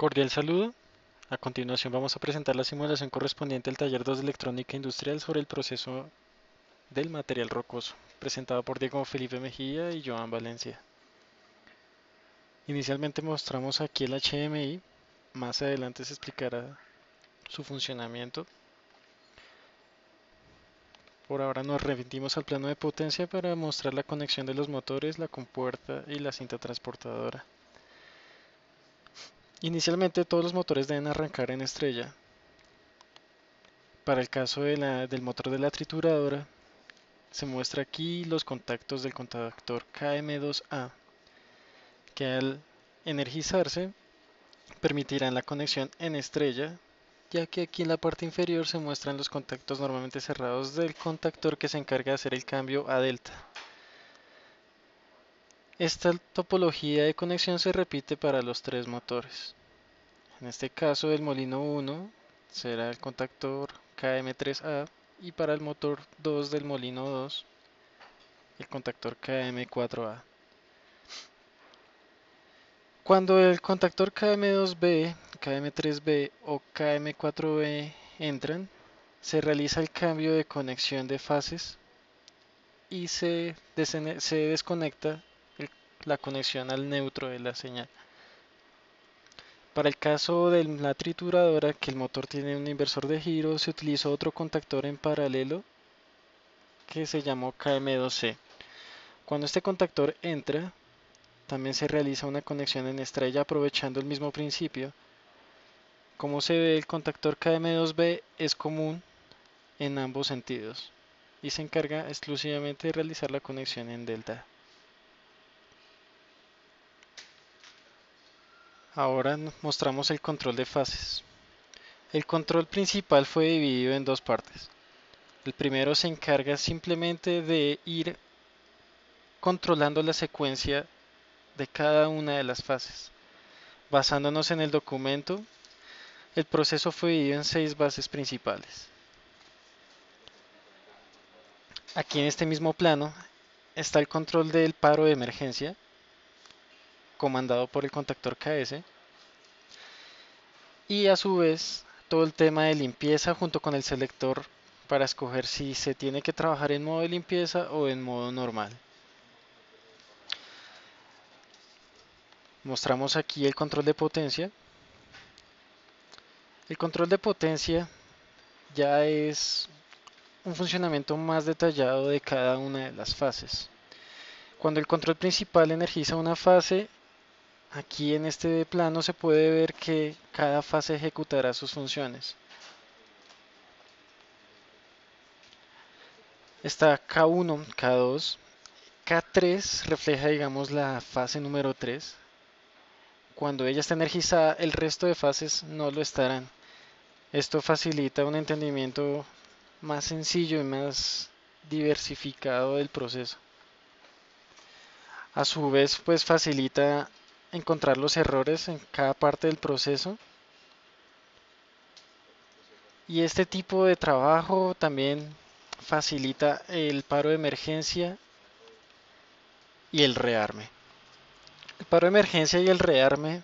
Cordial saludo. A continuación vamos a presentar la simulación correspondiente al taller 2 de electrónica industrial sobre el proceso del material rocoso, presentado por Diego Felipe Mejía y Joan Valencia. Inicialmente mostramos aquí el HMI, más adelante se explicará su funcionamiento. Por ahora nos remitimos al plano de potencia para mostrar la conexión de los motores, la compuerta y la cinta transportadora. Inicialmente todos los motores deben arrancar en estrella. Para el caso del motor de la trituradora, se muestra aquí los contactos del contactor KM2A, que al energizarse permitirán la conexión en estrella, ya que aquí en la parte inferior se muestran los contactos normalmente cerrados del contactor que se encarga de hacer el cambio a delta. Esta topología de conexión se repite para los tres motores. En este caso el molino 1 será el contactor KM3A y para el motor 2 del molino 2 el contactor KM4A. Cuando el contactor KM2B, KM3B o KM4B entran, se realiza el cambio de conexión de fases y se desconecta la conexión al neutro de la señal. Para el caso de la trituradora, que el motor tiene un inversor de giro, se utilizó otro contactor en paralelo que se llamó KM2C. Cuando este contactor entra, también se realiza una conexión en estrella aprovechando el mismo principio. Como se ve, el contactor KM2B es común en ambos sentidos y se encarga exclusivamente de realizar la conexión en delta. Ahora mostramos el control de fases. El control principal fue dividido en dos partes. El primero se encarga simplemente de ir controlando la secuencia de cada una de las fases. Basándonos en el documento, el proceso fue dividido en 6 bases principales. Aquí en este mismo plano está el control del paro de emergencia, comandado por el contactor KS, y a su vez todo el tema de limpieza junto con el selector para escoger si se tiene que trabajar en modo de limpieza o en modo normal. Mostramos aquí el control de potencia. El control de potencia ya es un funcionamiento más detallado de cada una de las fases. Cuando el control principal energiza una fase, aquí en este plano se puede ver que cada fase ejecutará sus funciones. Está K1, K2, K3 refleja, digamos, la fase número 3. Cuando ella está energizada, el resto de fases no lo estarán. Esto facilita un entendimiento más sencillo y más diversificado del proceso. A su vez, pues facilita encontrar los errores en cada parte del proceso. Y este tipo de trabajo también facilita el paro de emergencia y el rearme. El paro de emergencia y el rearme,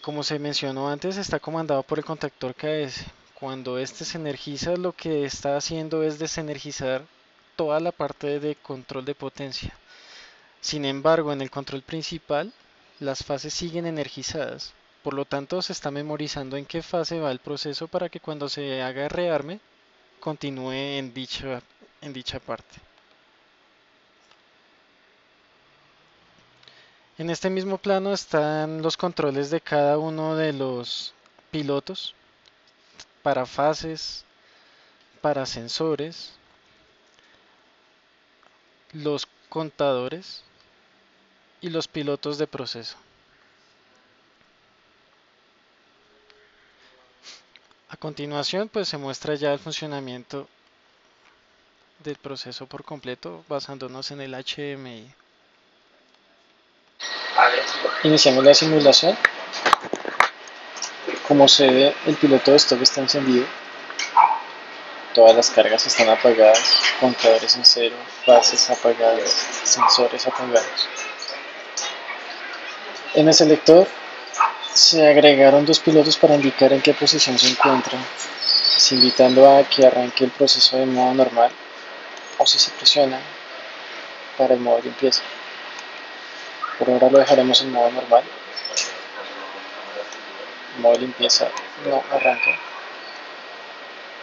como se mencionó antes, está comandado por el contactor KS. Cuando este se energiza, lo que está haciendo es desenergizar toda la parte de control de potencia. Sin embargo, en el control principal, las fases siguen energizadas. Por lo tanto, se está memorizando en qué fase va el proceso para que cuando se haga rearme, continúe en dicha parte. En este mismo plano están los controles de cada uno de los pilotos para fases, para sensores, los contadores y los pilotos de proceso. A continuación, pues se muestra ya el funcionamiento del proceso por completo basándonos en el HMI. Iniciamos la simulación. Como se ve, el piloto de stock está encendido. Todas las cargas están apagadas, contadores en cero, fases apagadas, sensores apagados. En el selector Se agregaron dos pilotos para indicar en qué posición se encuentra, invitando a que arranque el proceso de modo normal o si se presiona para el modo limpieza. Por ahora lo dejaremos en modo normal. El modo limpieza no arranca.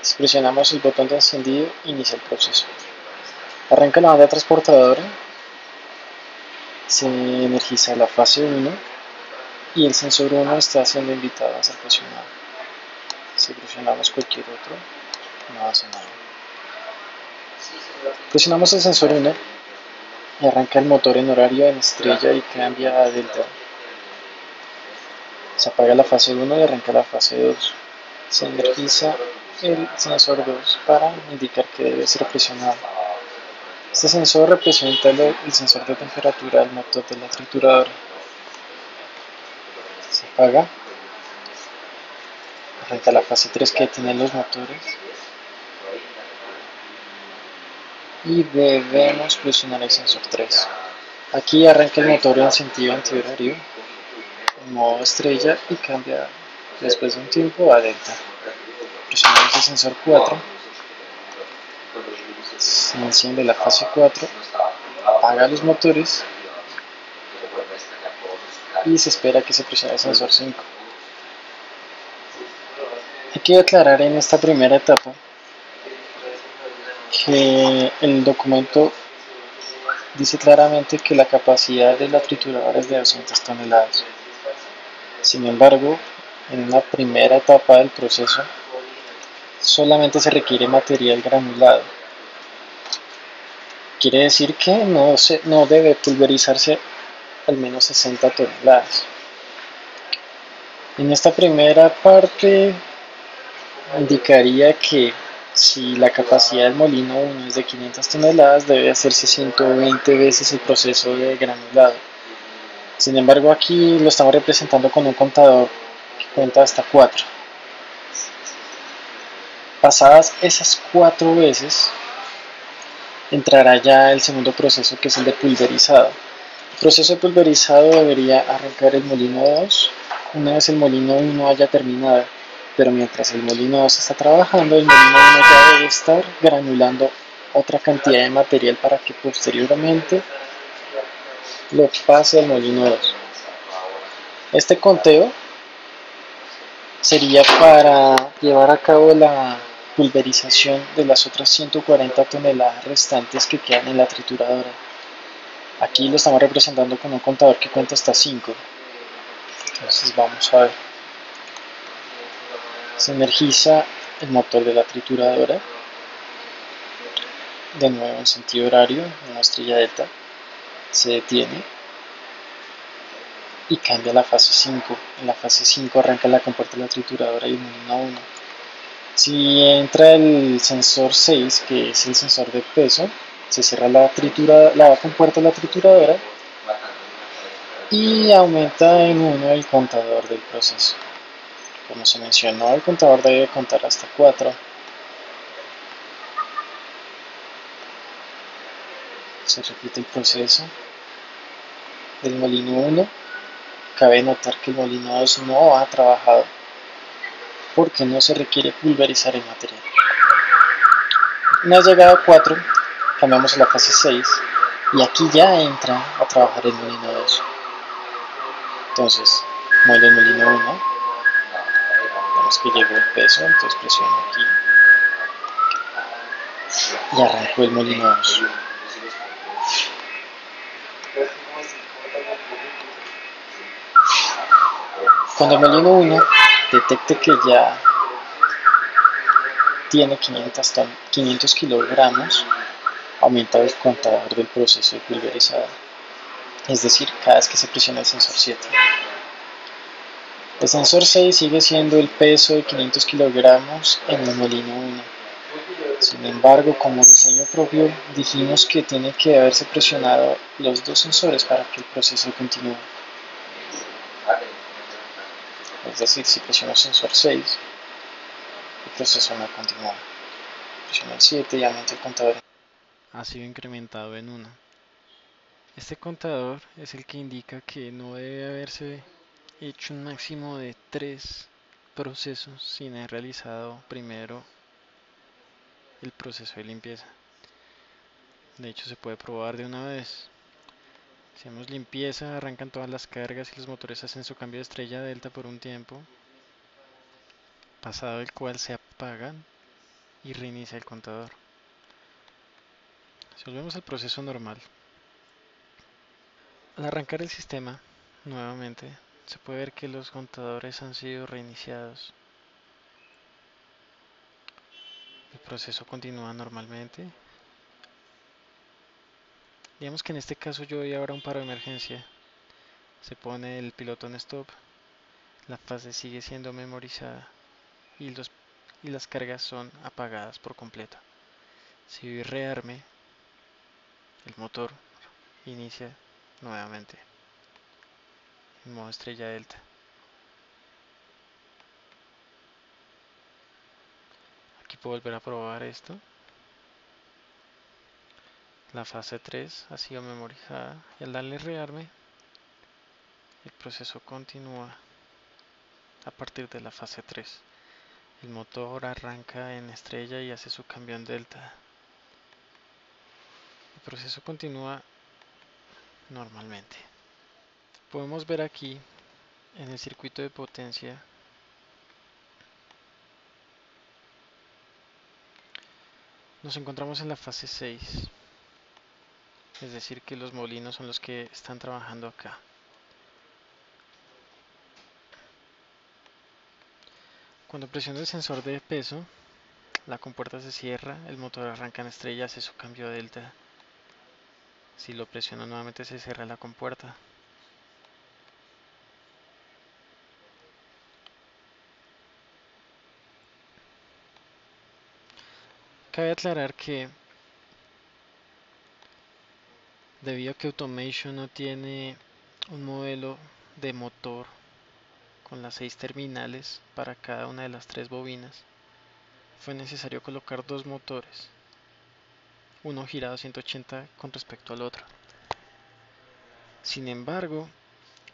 Si presionamos el botón de encendido, inicia el proceso. Arranca la banda transportadora, se energiza la fase 1 y el sensor 1 está siendo invitado a ser presionado. Si presionamos cualquier otro, no hace nada. Presionamos el sensor 1 y arranca el motor en horario en estrella y cambia a delta. Se apaga la fase 1 y arranca la fase 2. Se energiza el sensor 2 para indicar que debe ser presionado. Este sensor representa el sensor de temperatura del motor de la trituradora. Se apaga, arranca la fase 3 que tienen los motores y debemos presionar el sensor 3. Aquí arranca el motor en sentido antihorario, en modo estrella y cambia después de un tiempo a delta. Presionamos el sensor 4, se enciende la fase 4, apaga los motores y se espera que se presione el sensor 5. Hay que aclarar en esta primera etapa que el documento dice claramente que la capacidad de la trituradora es de 200 toneladas. Sin embargo, en una primera etapa del proceso solamente se requiere material granulado. Quiere decir que no debe pulverizarse al menos 60 toneladas. En esta primera parte indicaría que si la capacidad del molino 1 es de 500 toneladas, debe hacerse 120 veces el proceso de granulado. Sin embargo, aquí lo estamos representando con un contador que cuenta hasta 4. Pasadas esas 4 veces, entrará ya el segundo proceso, que es el de pulverizado. El proceso de pulverizado debería arrancar el molino 2 una vez el molino 1 haya terminado, pero mientras el molino 2 está trabajando, el molino 1 ya debe estar granulando otra cantidad de material para que posteriormente lo pase al molino 2. Este conteo sería para llevar a cabo la pulverización de las otras 140 toneladas restantes que quedan en la trituradora. Aquí lo estamos representando con un contador que cuenta hasta 5. Entonces vamos a ver. Se energiza el motor de la trituradora, de nuevo en sentido horario, en una estrella delta. Se detiene y cambia a la fase 5. En la fase 5 arranca la compuerta de la trituradora y el molino 1. Si entra el sensor 6, que es el sensor de peso, se cierra la compuerta de la trituradora y aumenta en 1 el contador del proceso. Como se mencionó, el contador debe contar hasta 4. Se repite el proceso del molino 1. Cabe notar que el molino 2 no ha trabajado porque no se requiere pulverizar el material. Una vez llegado a 4, cambiamos a la fase 6 y aquí ya entra a trabajar el molino 2. Entonces, muele el molino 1, vemos que llegó el peso, entonces presiono aquí y arranco el molino 2. Cuando el molino 1 detecte que ya tiene 500 kilogramos, aumenta el contador del proceso de pulverizado, es decir, cada vez que se presiona el sensor 7. El sensor 6 sigue siendo el peso de 500 kilogramos en el molino 1. Sin embargo, como diseño propio, dijimos que tiene que haberse presionado los dos sensores para que el proceso continúe. Es decir, si presiono el sensor 6, el proceso no continúa. Presiono el 7 y aumenta el contador. Ha sido incrementado en 1. Este contador es el que indica que no debe haberse he hecho un máximo de 3 procesos sin haber realizado primero el proceso de limpieza. De hecho, se puede probar de una vez. Hacemos limpieza, arrancan todas las cargas y los motores hacen su cambio de estrella delta por un tiempo, pasado el cual se apagan y reinicia el contador. Si volvemos al proceso normal, al arrancar el sistema nuevamente, se puede ver que los contadores han sido reiniciados. El proceso continúa normalmente. Digamos que en este caso yo doy ahora un paro de emergencia. Se pone el piloto en stop, la fase sigue siendo memorizada y, y las cargas son apagadas por completo. Si doy rearme, el motor inicia nuevamente en modo estrella delta. Aquí puedo volver a probar esto. La fase 3 ha sido memorizada y al darle rearme, el proceso continúa a partir de la fase 3. El motor arranca en estrella y hace su cambio en delta. El proceso continúa normalmente. Podemos ver aquí en el circuito de potencia nos encontramos en la fase 6, es decir que los molinos son los que están trabajando acá. Cuando presiono el sensor de peso, la compuerta se cierra, el motor arranca en estrella, hace su cambio a delta. Si lo presiono nuevamente se cierra la compuerta. Cabe aclarar que debido a que Automation no tiene un modelo de motor con las 6 terminales para cada una de las 3 bobinas, fue necesario colocar dos motores, uno girado 180 con respecto al otro. Sin embargo,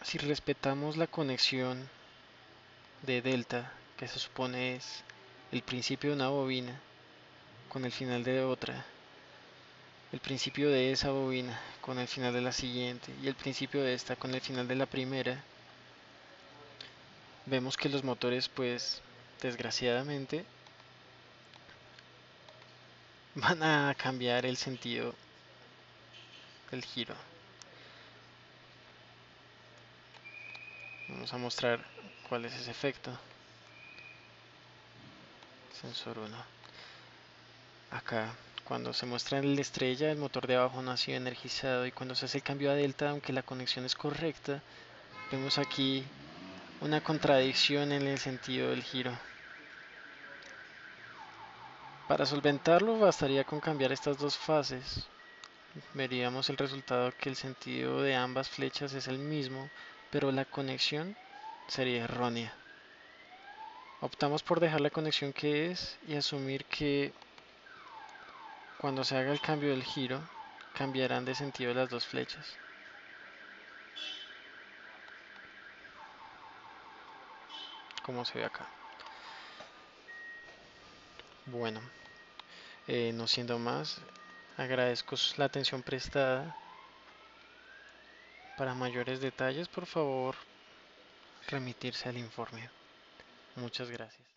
si respetamos la conexión de delta, que se supone es el principio de una bobina con el final de otra, el principio de esa bobina con el final de la siguiente y el principio de esta con el final de la primera, vemos que los motores, pues, desgraciadamente, van a cambiar el sentido del giro. Vamos a mostrar cuál es ese efecto. Sensor 1. Acá, cuando se muestra en la estrella, el motor de abajo no ha sido energizado y cuando se hace el cambio a delta, aunque la conexión es correcta, vemos aquí una contradicción en el sentido del giro. Para solventarlo bastaría con cambiar estas dos fases. Veríamos el resultado que el sentido de ambas flechas es el mismo, pero la conexión sería errónea. Optamos por dejar la conexión que es y asumir que cuando se haga el cambio del giro, cambiarán de sentido las dos flechas. Como se ve acá. Bueno, no siendo más, agradezco la atención prestada. Para mayores detalles, por favor, remitirse al informe. Muchas gracias.